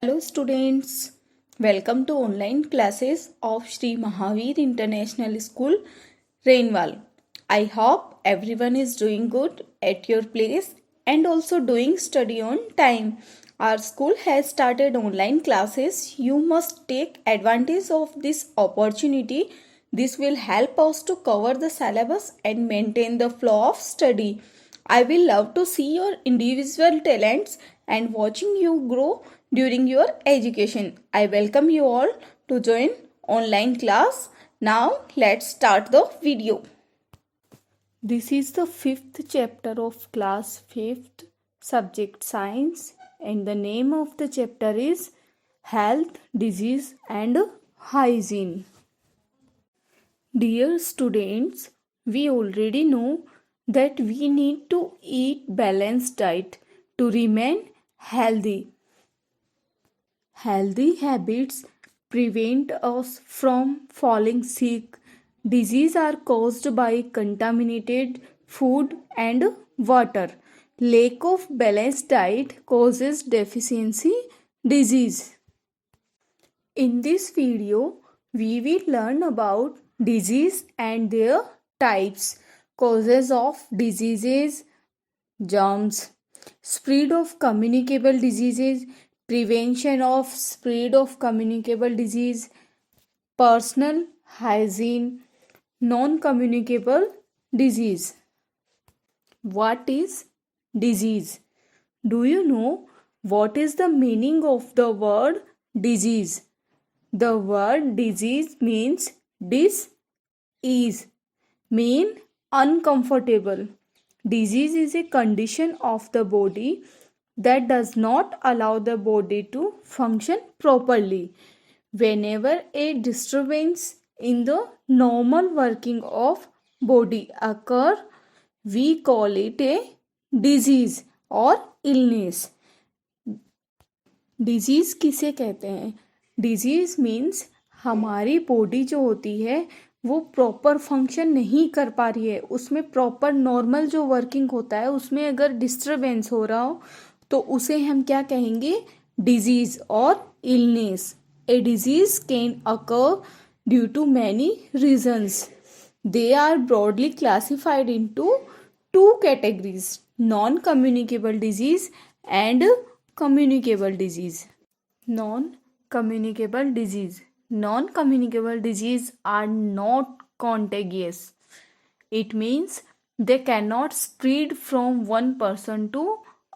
Hello students, welcome to online classes of Sri Mahavir International School, Rainwal. I hope everyone is doing good at your place and also doing study on time. Our school has started online classes. You must take advantage of this opportunity. This will help us to cover the syllabus and maintain the flow of study. I will love to see your individual talents and watching you grow during your education. I welcome you all to join online class. Now let's start the video. This is the fifth chapter of class 5th subject science and the name of the chapter is health, disease and hygiene. Dear students, we already know that we need to eat balanced diet to remain healthy. Healthy habits prevent us from falling sick. Diseases are caused by contaminated food and water. Lack of balanced diet causes deficiency disease. In this video, we will learn about disease and their types, causes of diseases, germs, spread of communicable diseases, prevention of spread of communicable disease, personal hygiene, non-communicable disease. What is disease? Do you know what is the meaning of the word disease? The word disease means dis-ease, mean uncomfortable. Disease is a condition of the body that does not allow the body to function properly. Whenever a disturbance in the normal working of body occur, we call it a disease or illness. Disease किसे कहते हैं? Disease means हमारी body जो होती है वो proper function नहीं कर पा रही है, उसमें प्रॉपर नॉर्मल जो वर्किंग होता है उसमें अगर डिस्टरबेंस हो रहा हो तो उसे हम क्या कहेंगे? डिजीज़ और illness. A disease can occur due to many reasons. They are broadly classified into two categories: non-communicable disease and communicable disease. Non-communicable disease. Non-communicable disease are not contagious. It means they cannot spread from one person to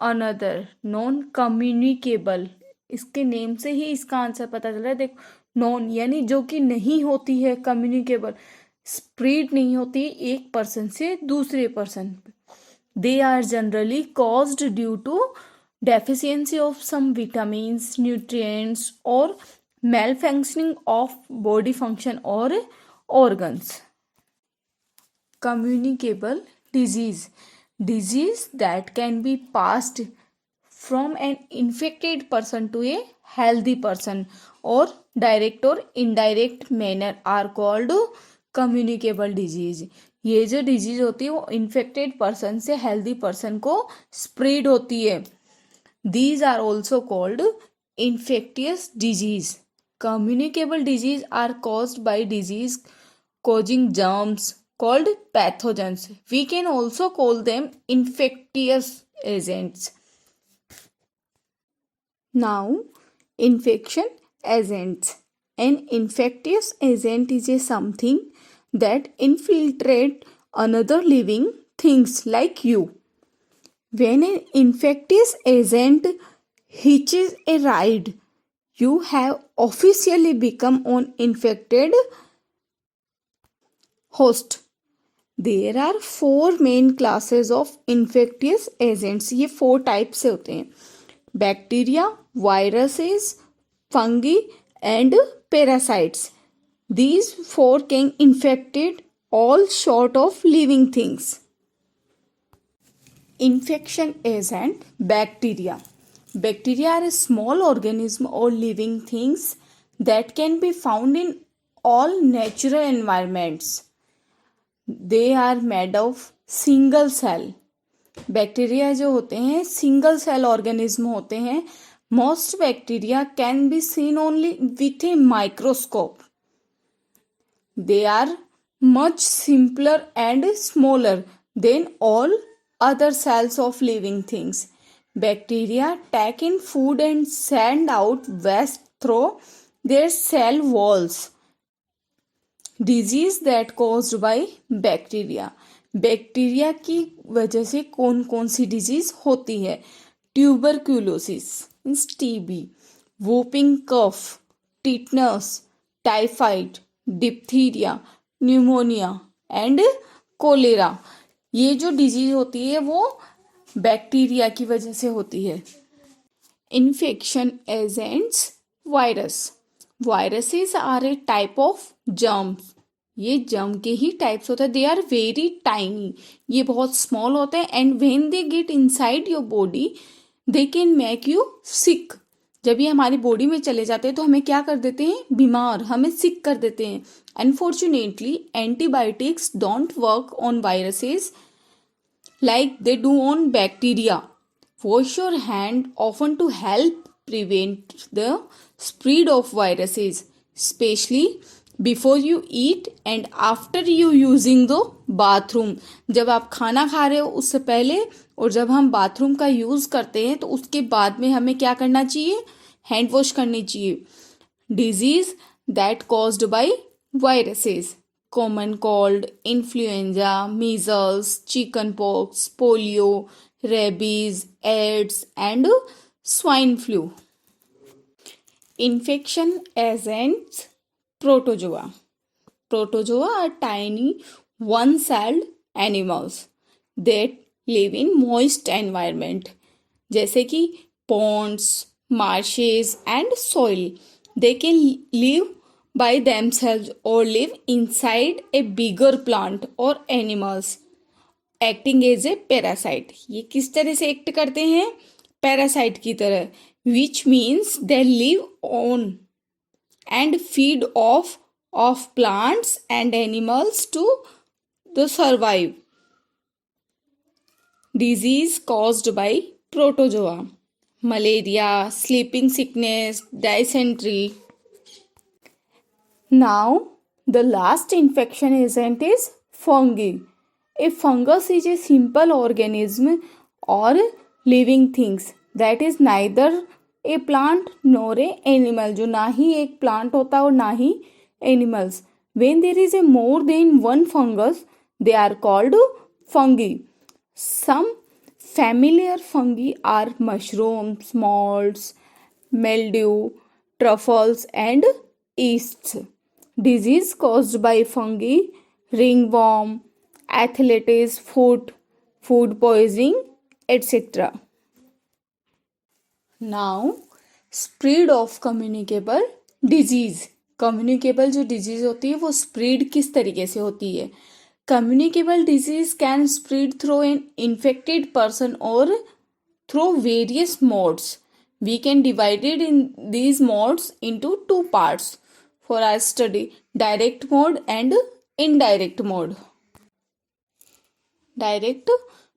another. Non-communicable, इसके name से ही इसका answer पता चल रहा है. देखो, non यानी जो कि नहीं होती है, कम्युनिकेबल स्प्रेड नहीं होती एक पर्सन से दूसरे पर्सन पे. They are generally caused due to deficiency of some vitamins, nutrients or malfunctioning of body function or organs. Communicable disease. Disease that can be passed from an infected person to a healthy person or direct or indirect manner are called communicable disease. ये जो disease होती है वो infected person से healthy person को spread होती है. These are also called infectious disease. Communicable disease are caused by disease causing germs called pathogens. We can also call them infectious agents. Now, infection agents. An infectious agent is a something that infiltrate another living things like you. When an infectious agent hitches a ride, you have officially become an infected host. There are 4 main classes of infectious agents. ये 4 type से होते हैं: bacteria, viruses, fungi and parasites. These 4 can infect all sort of living things. Infection agent bacteria. Bacteria are a small organism or living things that can be found in all natural environments. They are made of single cell. Bacteria जो होते हैं single cell organism होते हैं, Most bacteria can be seen only with a microscope. They are much simpler and smaller than all other cells of living things. Bacteria take in food and send out waste through their cell walls. Disease that caused by bacteria. Bacteria की वजह से कौन कौन सी disease होती है? Tuberculosis means TB, whooping cough, tetanus, typhoid, diphtheria, pneumonia and cholera. ये जो डिजीज होती है वो बैक्टीरिया की वजह से होती है. Infection agents. Virus. Viruses are a type of germs. ये जर्म के ही टाइप्स होते हैं. They are very tiny. ये बहुत स्मॉल होते हैं and when they get inside your body they can make you sick. जब ये हमारी बॉडी में चले जाते हैं तो हमें क्या कर देते हैं? बीमार, हमें सिक कर देते हैं. Unfortunately antibiotics don't work on viruses like they do on bacteria. Wash your hand often to help prevent the spread of viruses, especially before you eat and after you using the bathroom. जब आप खाना खा रहे हो उससे पहले और जब हम बाथरूम का यूज़ करते हैं तो उसके बाद में हमें क्या करना चाहिए? हैंड वॉश करनी चाहिए. Disease that caused by viruses. common cold, influenza, measles, chickenpox, polio, rabies, AIDS, and swine flu. Infection agents. Protozoa. Protozoa are tiny one-celled animals that live in moist environment जैसे कि ponds, marshes, and soil. They can live by themselves or live inside a bigger plant or animals, acting as a parasite. ये किस तरह से act करते हैं? Parasite की तरह. which means they live on and feed off plants and animals to the survive. Disease caused by protozoa. Malaria, sleeping sickness, dysentery. Now, the last infection agent is fungi. A fungus is a simple organism or living things that is neither a plant nor a animal. जो ना ही एक plant होता है और ना ही animals. When there is a more than one fungus, they are called fungi. Some familiar fungi are mushrooms, molds, mildew, truffles, and yeasts. Disease caused by fungi, ringworm, athlete's foot, food poisoning, etc. Now, spread of communicable disease. Communicable जो disease होती है वो spread किस तरीके से होती है? Communicable disease can spread through an infected person or through various modes. We can divide it in these modes into two parts for our study: direct mode and indirect mode. Direct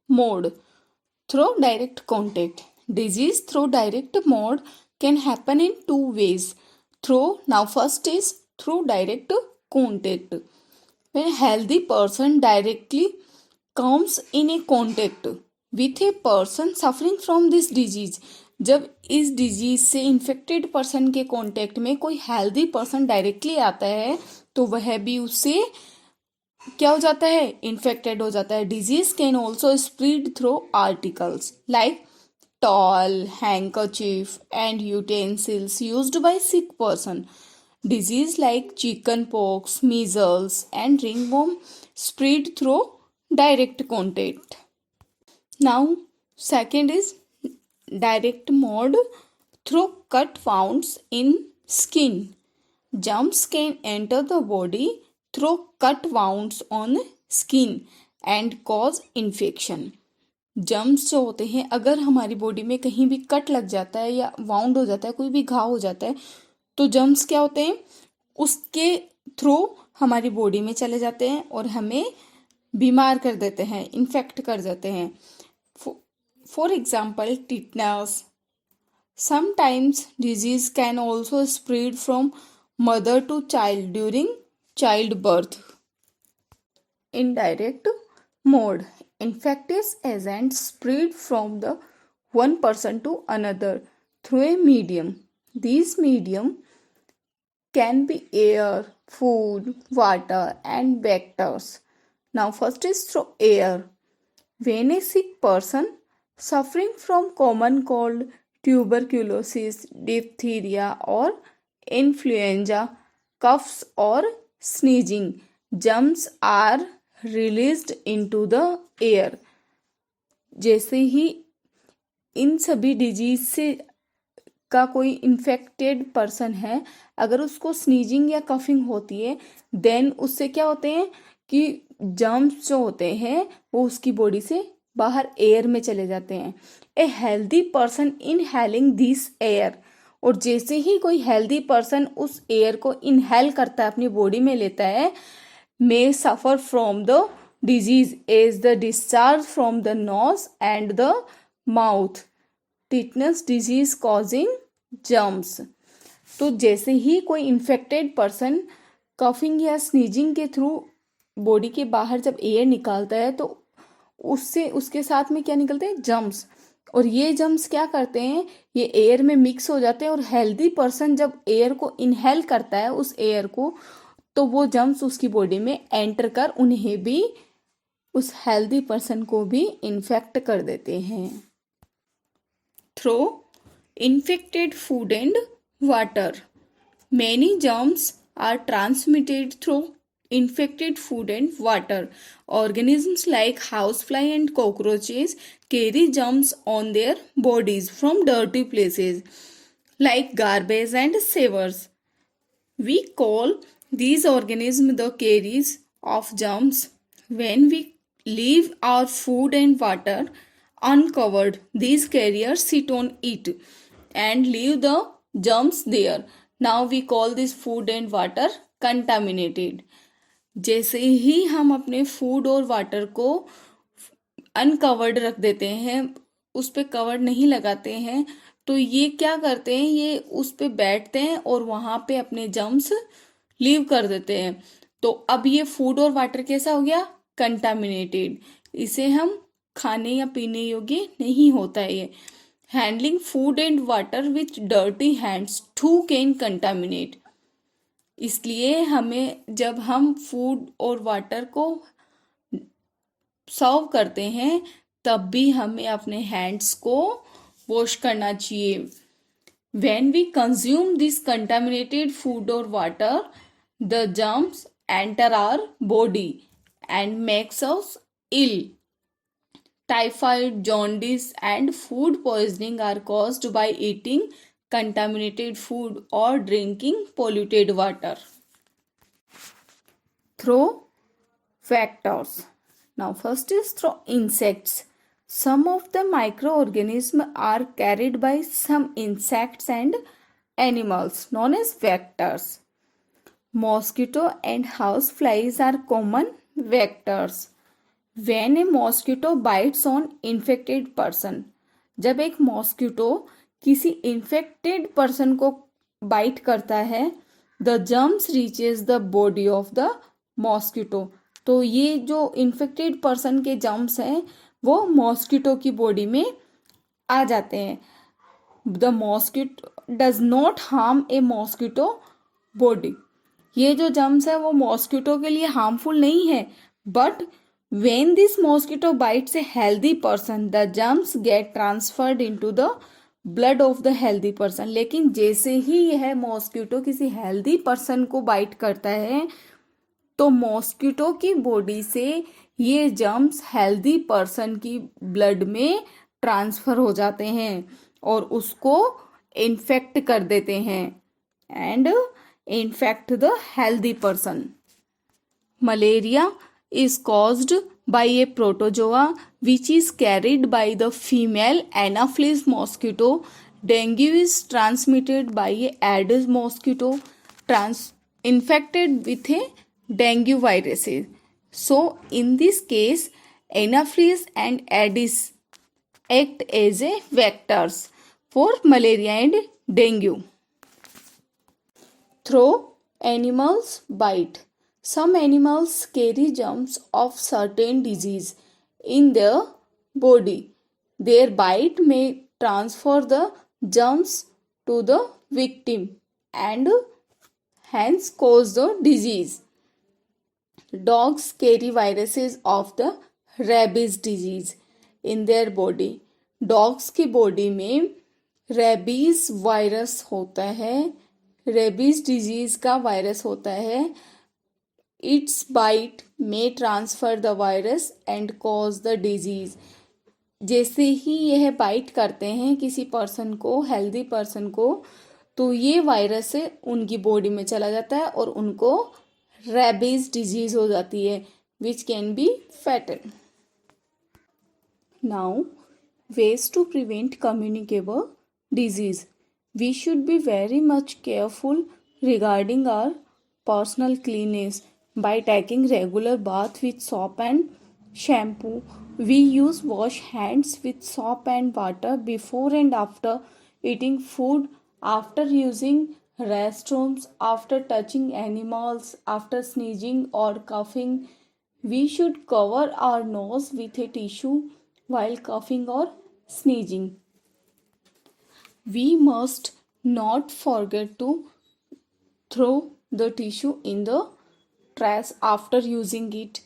mode. Through direct contact. Disease through direct mode can happen in two ways. Now first is through direct contact. When a healthy person directly comes in a contact with a person suffering from this disease. जब इस disease से infected person के contact में कोई healthy person directly आता है तो वह भी उससे क्या हो जाता है? इन्फेक्टेड हो जाता है. Disease can also spread through articles like towel, handkerchief, and utensils used by sick person. Disease like chickenpox, measles, and ringworm spread through direct contact. Now, second is direct mode through cut wounds in skin. Germs can enter the body through cut wounds on skin and cause infection. Germs जो होते हैं अगर हमारी body में कहीं भी cut लग जाता है या वाउंड हो जाता है, कोई भी घाव हो जाता है, तो जर्म्स क्या होते हैं? उसके थ्रू हमारी बॉडी में चले जाते हैं और हमें बीमार कर देते हैं, इन्फेक्ट कर देते हैं. For example tetanus, Sometimes disease can also spread from mother to child during childbirth. Indirect mode. Infectious agents spread from the one person to another through a medium. These medium can be air, food, water, and vectors. Now, first is through air. When a sick person suffering from common cold, tuberculosis, diphtheria, or influenza, coughs or sneezing, germs are released into the air. जैसे ही इन सभी disease से का कोई infected person है, अगर उसको sneezing या coughing होती है, देन उससे क्या होते हैं कि जर्म्स जो होते हैं वो उसकी बॉडी से बाहर एयर में चले जाते हैं. A healthy person inhaling this air. और जैसे ही कोई हेल्दी पर्सन उस एयर को इनहेल करता है, अपनी बॉडी में लेता है, may suffer from the disease as the discharge from the nose and the mouth. Tetanus disease causing germs. तो जैसे ही कोई इन्फेक्टेड पर्सन कफिंग या स्नीजिंग के थ्रू बॉडी के बाहर जब एयर निकालता है तो उससे उसके साथ में क्या निकलते हैं, जर्म्स. और ये जर्म्स क्या करते हैं, ये एयर में मिक्स हो जाते हैं. और हेल्दी पर्सन जब एयर को इनहेल करता है उस एयर को, तो वो जर्म्स उसकी बॉडी में एंटर कर उन्हें भी, उस हेल्दी पर्सन को भी इन्फेक्ट कर देते हैं. Through infected food and water. Many germs are transmitted through infected food and water. Organisms like housefly and cockroaches carry germs on their bodies from dirty places like garbage and sewers. We call these organisms the carriers of germs. When we leave our food and water uncovered, these carriers sit on it and leave the germs there. Now we call this food and water contaminated. जैसे ही हम अपने food और water को uncovered रख देते हैं, उस पर कवर नहीं लगाते हैं, तो ये क्या करते हैं, ये उस पर बैठते हैं और वहाँ पे अपने जर्म्स लीव कर देते हैं. तो अब ये फूड और वाटर कैसा हो गया, कंटामिनेटेड. इसे हम खाने या पीने योग्य नहीं होता है ये. Handling food and water with dirty hands too can contaminate. इसलिए हमें जब हम फूड और वाटर को सर्व करते हैं तब भी हमें अपने हैंड्स को वॉश करना चाहिए. When we consume this contaminated food और water, the germs enter our body and makes us ill. Typhoid, jaundice, and food poisoning are caused by eating contaminated food or drinking polluted water. Through vectors. Now first is through insects. Some of the microorganisms are carried by some insects and animals known as vectors. Mosquito and house flies are common vectors. When a mosquito bites on infected person. जब एक mosquito किसी infected person को bite करता है, the germs reaches the body of the mosquito. तो ये जो infected person के जर्म्स हैं वो मॉस्किटो की बॉडी में आ जाते हैं. The mosquito does not harm A mosquito body. ये जो जर्म्स है वो मॉस्किटो के लिए हार्मफुल नहीं है, but when this mosquito bites a healthy person, the germs get transferred into the blood of the healthy person. लेकिन जैसे ही यह मॉस्किटो किसी हेल्दी पर्सन को बाइट करता है तो मॉस्किटो की बॉडी से ये जर्म्स हेल्दी पर्सन की ब्लड में ट्रांसफर हो जाते हैं और उसको इन्फेक्ट कर देते हैं and infect the healthy person. Malaria is caused by a protozoa which is carried by the female Anopheles mosquito. Dengue is transmitted by a Aedes mosquito infected with a dengue virus. So in this case, Anopheles and Aedes act as a vectors for malaria and dengue. Through animals bite. Some animals carry germs of certain disease in their body. Their bite may transfer the germs to the victim and hence cause the disease. Dogs carry viruses of the rabies disease in their body. Dogs की body में rabies virus होता है, rabies disease का virus होता है. Its bite may transfer the virus and cause the disease. जैसे ही यह बाइट करते हैं किसी पर्सन को, हेल्दी पर्सन को, तो ये वायरस उनकी बॉडी में चला जाता है और उनको रेबीज डिजीज हो जाती है, which can be fatal. Now ways to prevent communicable disease. We should be very much careful regarding our personal cleanliness by taking regular bath with soap and shampoo. We use wash hands with soap and water before and after eating food, after using restrooms, after touching animals, after sneezing or coughing. We should cover our nose with a tissue while coughing or sneezing. We must not forget to throw the tissue in the trash after using it.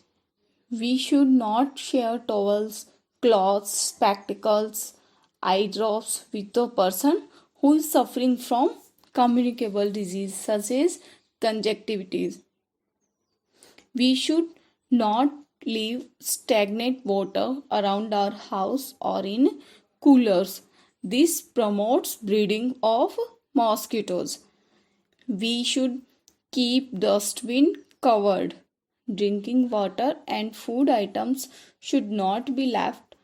We should not share towels, cloths, spectacles, eye drops with the person who is suffering from communicable disease such as conjunctivitis. We should not leave stagnant water around our house or in coolers. This promotes breeding of mosquitoes. We should keep dustbin covered. Drinking water and food items should not be left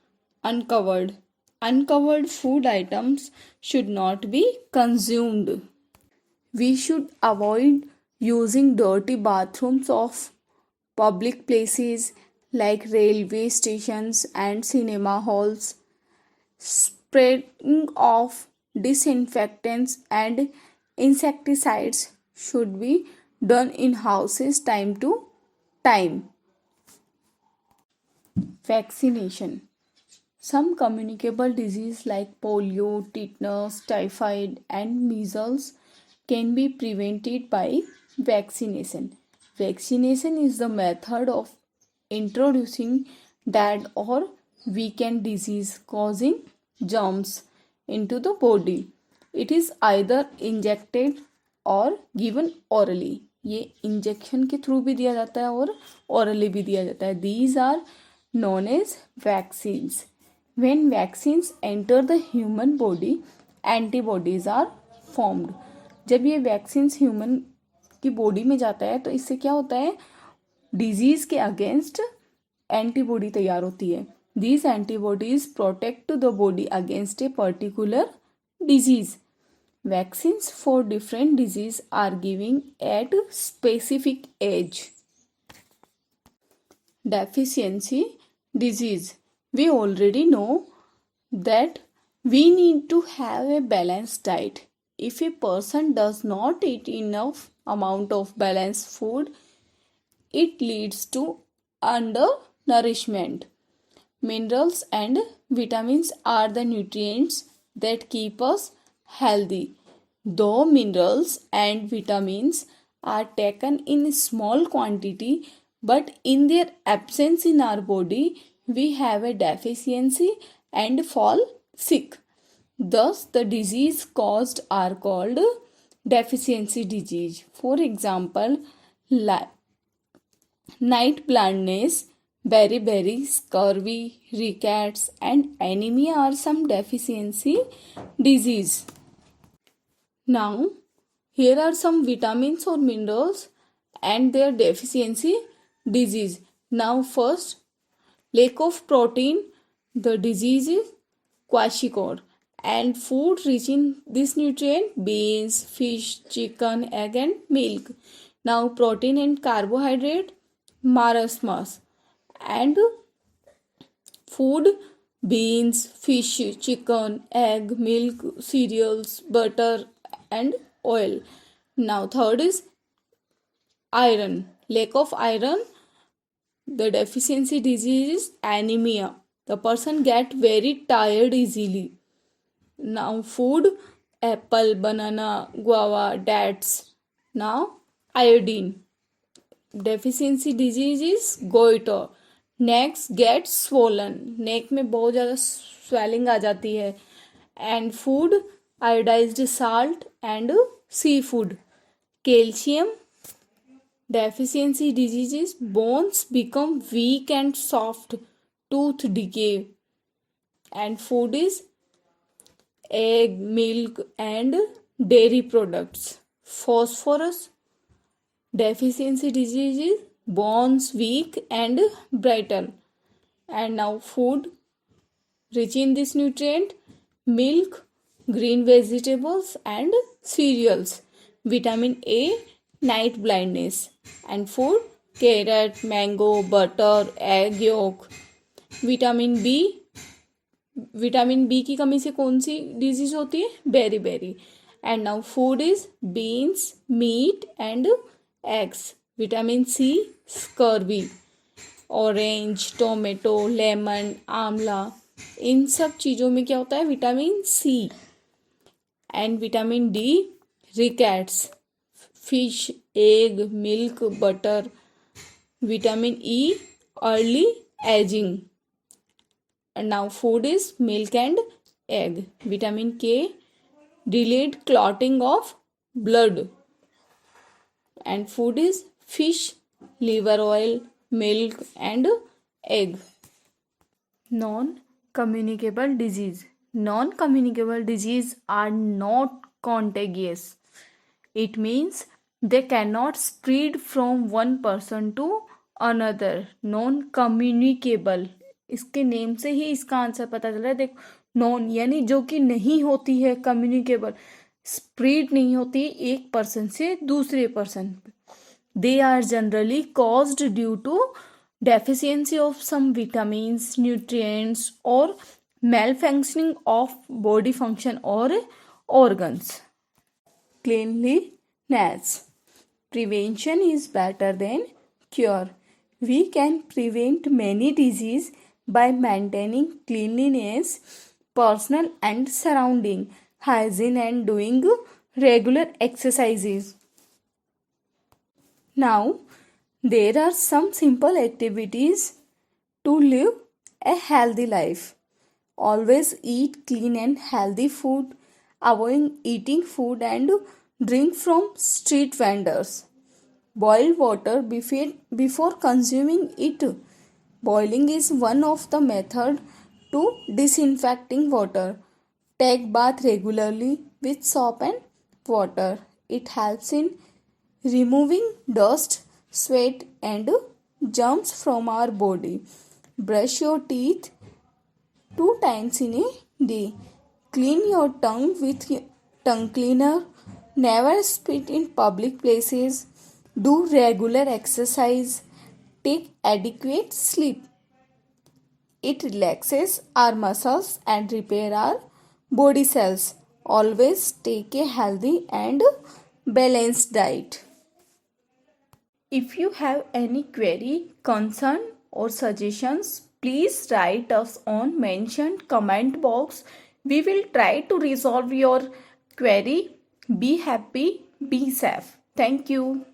uncovered. Uncovered food items should not be consumed. We should avoid using dirty bathrooms of public places like railway stations and cinema halls. Spreading of disinfectants and insecticides should be done in houses time to time. Vaccination. Some communicable diseases like polio, tetanus, typhoid, and measles can be prevented by vaccination. Vaccination is the method of introducing dead or weakened disease causing germs into the body. It is either injected or given orally. ये injection के through भी दिया जाता है और orally भी दिया जाता है. These are known as vaccines. When vaccines enter the human body, antibodies are formed. जब ये वैक्सीन्स ह्यूमन की बॉडी में जाता है तो इससे क्या होता है, डिजीज के अगेंस्ट एंटीबॉडी तैयार होती है. These antibodies protect the body against a particular disease. Vaccines for different disease are giving at specific age. Deficiency disease. We already know that we need to have a balanced diet. If a person does not eat enough amount of balanced food, it leads to undernourishment. Minerals and vitamins are the nutrients that keep us healthy. Though minerals and vitamins are taken in small quantity, but in their absence in our body, we have a deficiency and fall sick. Thus, the disease caused are called deficiency disease. For example, night blindness, beriberi, scurvy, rickets, and anemia are some deficiency disease. Now, here are some vitamins or minerals and their deficiency disease. Now, first, lack of protein. The disease is kwashiorkor. And food rich in this nutrient: beans, fish, chicken, egg, and milk. Now, protein and carbohydrate, marasmus. And food beans, fish, chicken, egg, milk, cereals, butter, and oil. Now, third is iron. Lack of iron, the deficiency disease is anemia. The person get very tired easily. Now, food, apple, banana, guava, dates. Now, iodine. Deficiency disease is goiter. Necks get swollen. नेक में बहुत ज़्यादा swelling आ जाती है. And food, iodized salt and seafood. Calcium deficiency diseases, bones become weak and soft, tooth decay. And food is egg, milk, and dairy products. Phosphorus deficiency diseases, bones weak and brittle. And now food rich in this nutrient, milk, green vegetables, and cereals. Vitamin A, night blindness. And food, carrot, mango, butter, egg yolk. Vitamin B की कमी से कौन सी disease होती है? Beriberi. And now food is beans, meat and eggs. Vitamin C, scurvy. Orange, tomato, lemon, amla, इन सब चीज़ों में क्या होता है? Vitamin C. And vitamin D, rickets, fish, egg, milk, butter. Vitamin E, early ageing. And now food is milk and egg. Vitamin K, delayed clotting of blood. And food is fish, liver oil, milk and egg. Non-communicable disease. Non-communicable disease are not contagious. It means they cannot spread from one person to another. Non-communicable, इसके name से ही इसका answer पता चल रहा है. देखो, non यानी जो कि नहीं होती है, कम्युनिकेबल स्प्रेड नहीं होती एक पर्सन से दूसरे पर्सन पे. They are generally caused due to deficiency of some vitamins, nutrients और malfunctioning of body function or organs. Cleanliness. Prevention is better than cure. We can prevent many diseases by maintaining cleanliness, personal and surrounding hygiene, and doing regular exercises. Now, there are some simple activities to live a healthy life. Always eat clean and healthy food. Avoid eating food and drink from street vendors. Boil water before consuming it. Boiling is one of the methods to disinfecting water. Take bath regularly with soap and water. It helps in removing dust, sweat and germs from our body. Brush your teeth 2 times in a day. Clean your tongue with tongue cleaner. Never spit in public places. Do regular exercise. Take adequate sleep. It relaxes our muscles and repair our body cells. Always take a healthy and balanced diet. If you have any query, concern or suggestions, please write us on mentioned comment box. We will try to resolve your query. Be happy, be safe. Thank you.